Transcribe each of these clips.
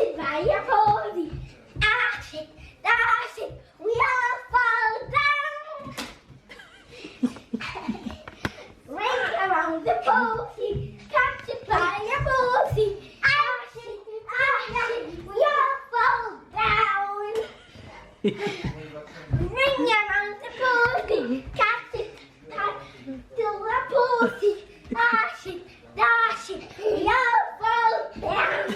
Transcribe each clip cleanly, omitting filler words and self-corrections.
it by your posy. Dash it, we all fall down. Ring around the posy, catch it by your posy. Dash it, we all fall down. Ring around the posy, catch it, till the posy. Dash it, we all fall down.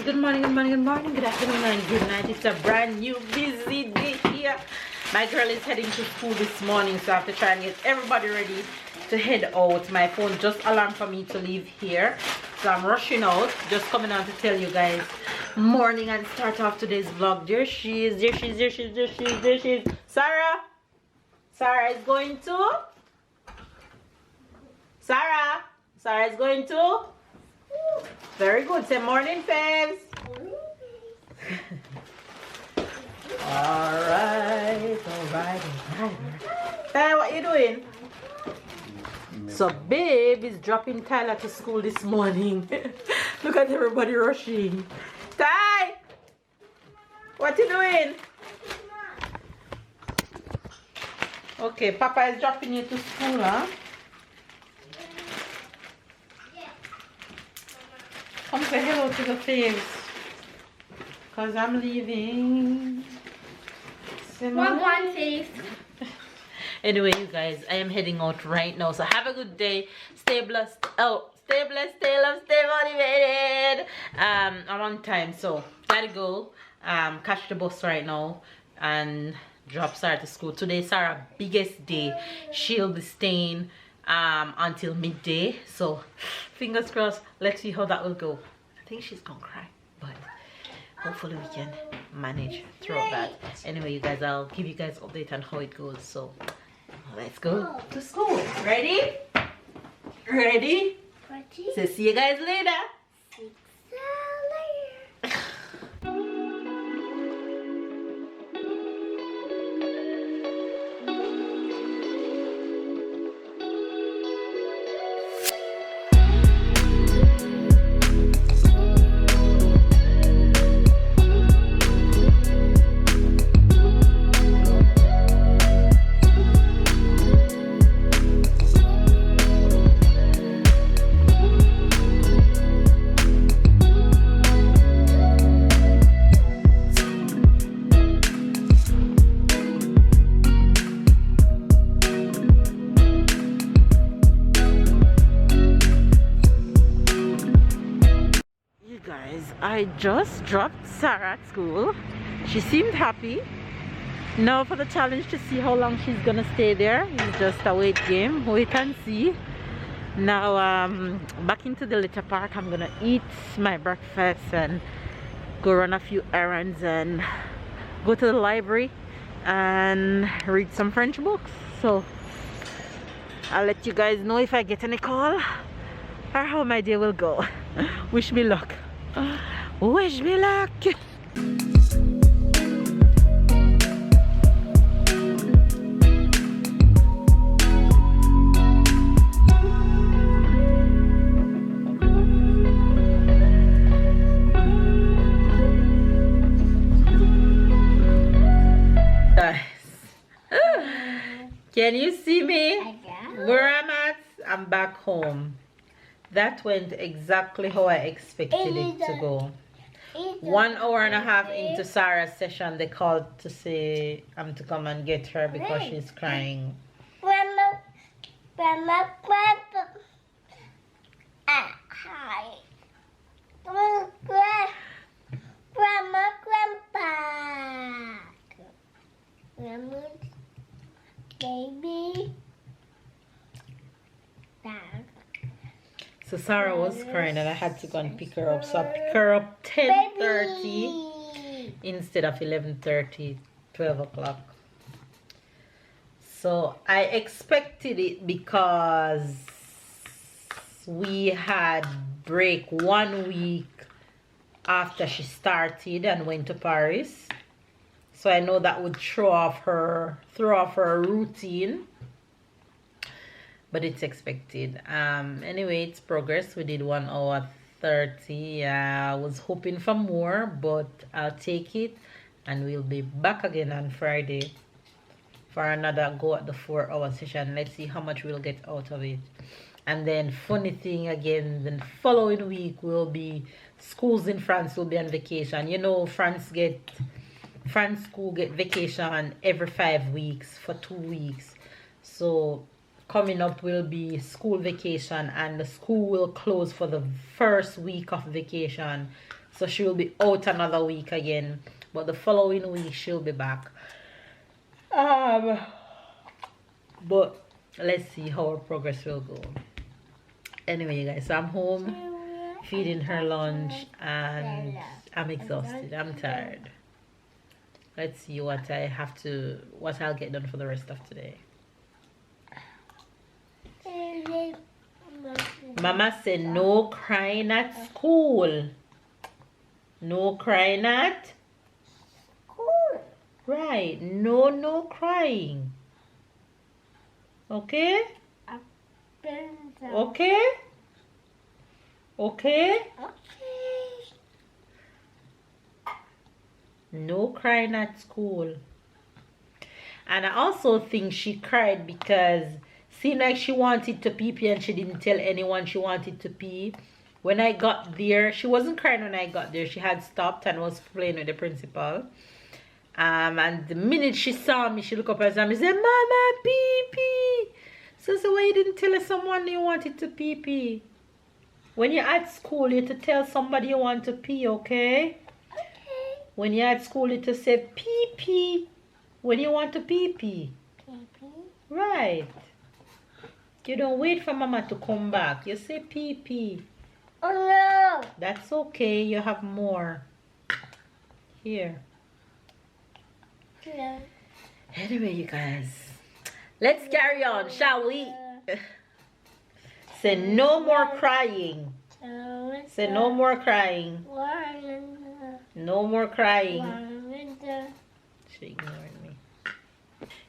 Good morning, good afternoon, and good night. It's a brand new busy day here. My girl is heading to school this morning, so I have to try and get everybody ready to head out. My phone just alarmed for me to leave here, so I'm rushing out, just coming on to tell you guys morning and start off today's vlog. There she is. Sarah is going to Sarah is going to. Very good. Say morning, Faves. Alright. Hey, what you doing? So, babe is dropping Tyler to school this morning. Look at everybody rushing. Ty! What you doing? Okay, Papa is dropping you to school, huh? Come say hello to the Faves. Because I'm leaving. One face. Anyway, you guys, I am heading out right now. So have a good day. Stay blessed. Oh, stay blessed, stay loved, stay motivated. I'm on time, so gotta go. Catch the bus right now and drop Sarah to school. Today Sarah's biggest day. She'll be staying until midday, so fingers crossed. Let's see how that will go. I think she's gonna cry, but hopefully we can manage through that. Anyway, you guys, I'll give you guys update on how it goes. So let's go to school. Ready? So see you guys later. I just dropped Sarah at school. She seemed happy. Now for the challenge to see how long she's gonna stay there. It's just a wait game, wait and see. Now back into the litter park. I'm gonna eat my breakfast and go run a few errands and go to the library and read some French books. So I'll let you guys know if I get any call or how my day will go. Wish me luck. Wish me luck. Can you see me? Where I'm at? I'm back home. That went exactly how I expected it to go. 1 hour and a half into Sarah's session, they called to say I'm to come and get her because she's crying. Grandma. Hi. Grandma, Grandpa. Grandma, baby. Dad. So Sarah was crying and I had to go and pick her up. So I pick her up 10:30 instead of 11:30, 12 o'clock. So I expected it because we had break 1 week after she started and went to Paris. So I know that would throw off her routine. But it's expected. Anyway, it's progress. We did 1 hour 30. I was hoping for more, but I'll take it. And we'll be back again on Friday for another go at the 4-hour session. Let's see how much we'll get out of it. And then funny thing again, the following week will be schools in France will be on vacation. You know, France school get vacation every 5 weeks for 2 weeks. So coming up will be school vacation, and the school will close for the first week of vacation. So she will be out another week again, but the following week she'll be back. But let's see how our progress will go. Anyway, you guys, so I'm home feeding her lunch and I'm exhausted. I'm tired. Let's see what I'll get done for the rest of today. Mama said no crying at school. No crying at school. Right. No crying. Okay? Okay? Okay? No crying at school. And I also think she cried because seemed like she wanted to pee and she didn't tell anyone she wanted to pee. When I got there, she wasn't crying when I got there. She had stopped and was playing with the principal. And the minute she saw me, she looked up at me and said, Mama, pee. So why you didn't tell someone you wanted to pee? When you're at school, you have to tell somebody you want to pee, okay? Okay. When you're at school, you have to say pee. When you want to pee. Pee. Right. You don't wait for Mama to come back. You say pee. Oh no. That's okay. You have more. Here. Yeah. Anyway, you guys. Let's carry on, shall we? Say no more crying. Say no more crying. No more crying. She ignored me.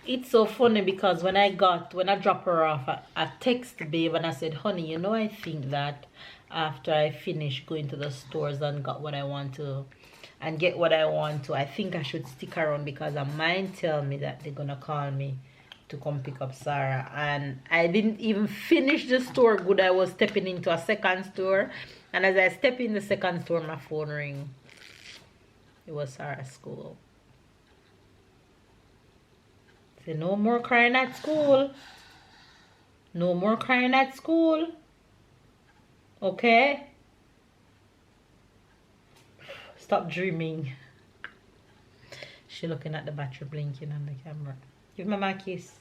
It's so funny because when I drop her off, I text Babe and I said, honey, you know, I think that after I finish going to the stores and got what I want to and get what I want to, I think I should stick around because a mind tell me that they're gonna call me to come pick up Sarah. And I didn't even finish the store good. I was stepping into a second store, and as I step in the second store, my phone ring. It was Sarah's school. Say no more crying at school. No more crying at school. Okay? Stop dreaming. She looking at the battery blinking on the camera. Give Mama a kiss.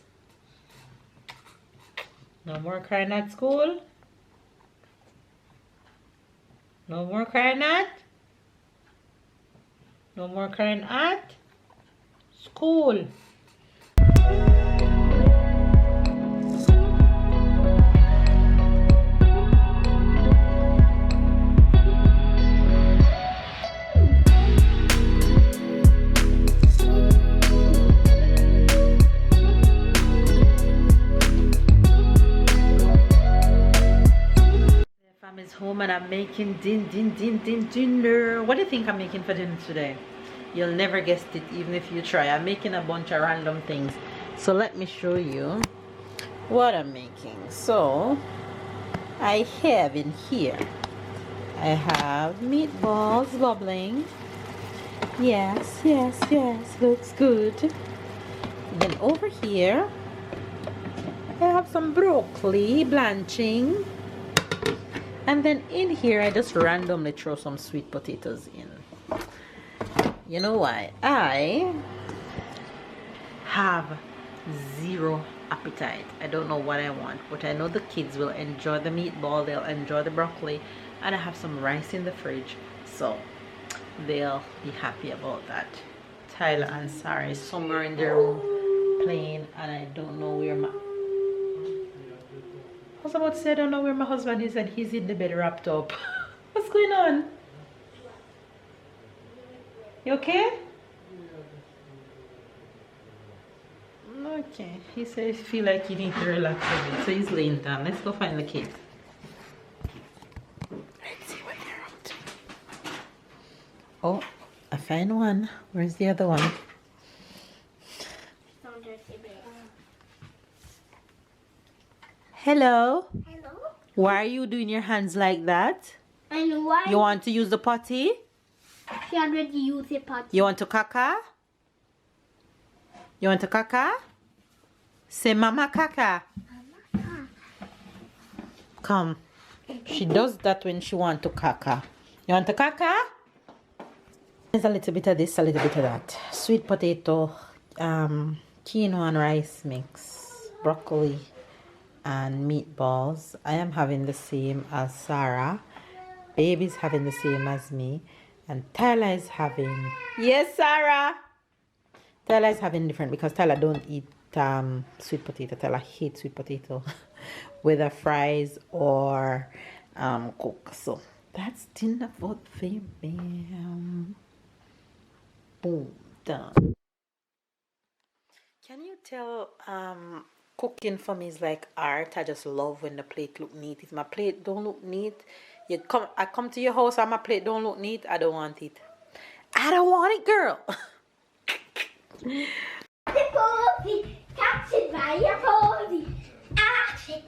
No more crying at school. No more crying at. No more crying at school. Home and I'm making dinner. What do you think I'm making for dinner today? You'll never guess it even if you try. I'm making a bunch of random things. So let me show you what I'm making. So I have in here, I have meatballs bubbling. Yes, looks good. Then over here I have some broccoli blanching. And then in here, I just randomly throw some sweet potatoes in. You know why? I have zero appetite. I don't know what I want, but I know the kids will enjoy the meatball, they'll enjoy the broccoli, and I have some rice in the fridge, so they'll be happy about that. Tyler and Sarah is somewhere in their room plane and I don't know where my... I was about to say I don't know where my husband is and he's in the bed wrapped up. What's going on? You okay? Okay. He says he feel like you need to relax a bit, so he's laying down. Let's go find the kids. Let's see what they're up to. Oh, I find one. Where's the other one? Hello. Hello? Why are you doing your hands like that? And why? You want to use the potty? She already used the potty. You want to caca? You want to caca? Say mama caca. Come. She does that when she want to caca. You want to caca? There's a little bit of this, a little bit of that. Sweet potato, quinoa and rice mix, broccoli and meatballs. I am having the same as Sarah. Baby's having the same as me. And Tyler is having... Yes, Sarah! Tyler is having different because Tyler don't eat sweet potato. Tyler hates sweet potato. Whether fries or cook. So that's dinner for the bam. Boom. Done. Can you tell cooking for me is like art? I just love when the plate look neat. If my plate don't look neat, I come to your house and my plate don't look neat, I don't want it. I don't want it, girl. The posy, catch it by your posy. Dash it,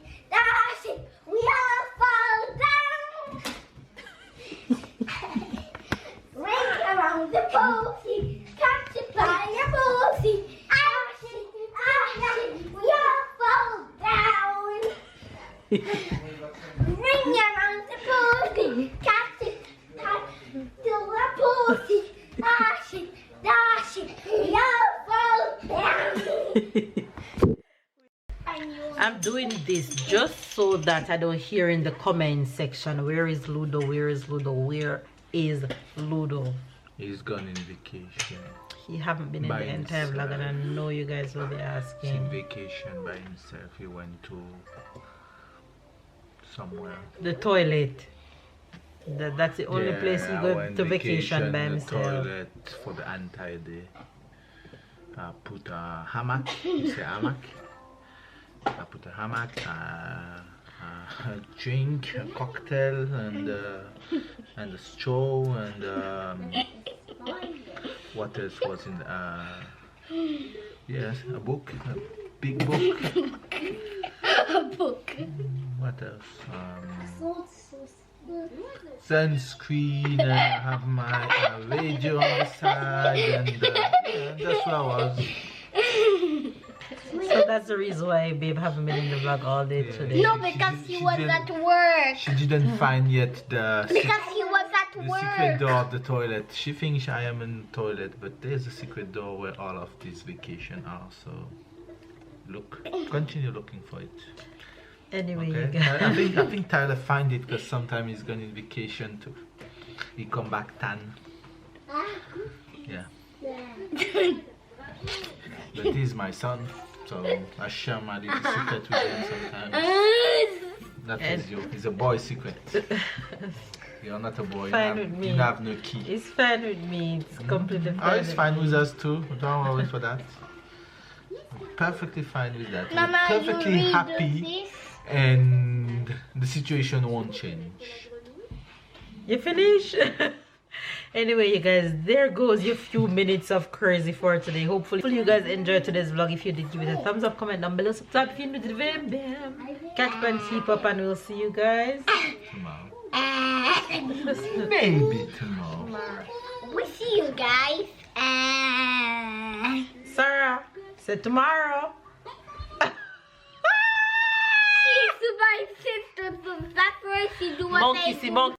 we all fall down. Ring around the posy, catch it by your posy. Dash it, we all fall down. Ring around the posy, catch it, till the posy. Dash it, we all fall down. I'm doing this just so that I don't hear in the comment section, where is Ludo, where is Ludo, where is Ludo? He's gone in vacation. He haven't been in the entire vlog and I know you guys will be asking. In vacation by himself. He went to somewhere. The toilet. That's the only place he goes to vacation by himself. The toilet for the entire day. I put a hammock. You say hammock? I put a hammock, a drink, a cocktail, and a straw, and what else was in yes, a book, a big book. A book. What else? Sunscreen, and I have my radio on the side, and yeah, that's what I was. So that's the reason why babe haven't been in the vlog all day today. No, because he was at work. She didn't find yet the Because he was at work. secret door of the toilet. She thinks I am in the toilet, but there's a secret door where all of these vacation are. So look, continue looking for it. Anyway, Okay? you guys. I think Tyler find it because sometimes he's going on vacation too. He come back tan. Yeah. But he's my son, so I share my little secret with him sometimes. That is you. It's a boy secret. You're not a boy. Fine with me. You have no key. It's fine with me. It's completely fine. Oh, it's fine with us too. Don't worry for that. Perfectly fine with that. We're Mama, perfectly you happy, this? and the situation won't change. You finish? Anyway, you guys, there goes your few minutes of crazy for today. Hopefully you guys enjoyed today's vlog. If you did, give it a thumbs up, comment down below, subscribe if you're new to the video. Bam. Catch up and keep up, and we'll see you guys Tomorrow. Maybe tomorrow. We see you guys. Sarah said tomorrow. She's my sister, so that's why she do what Monkey they see do. monkey.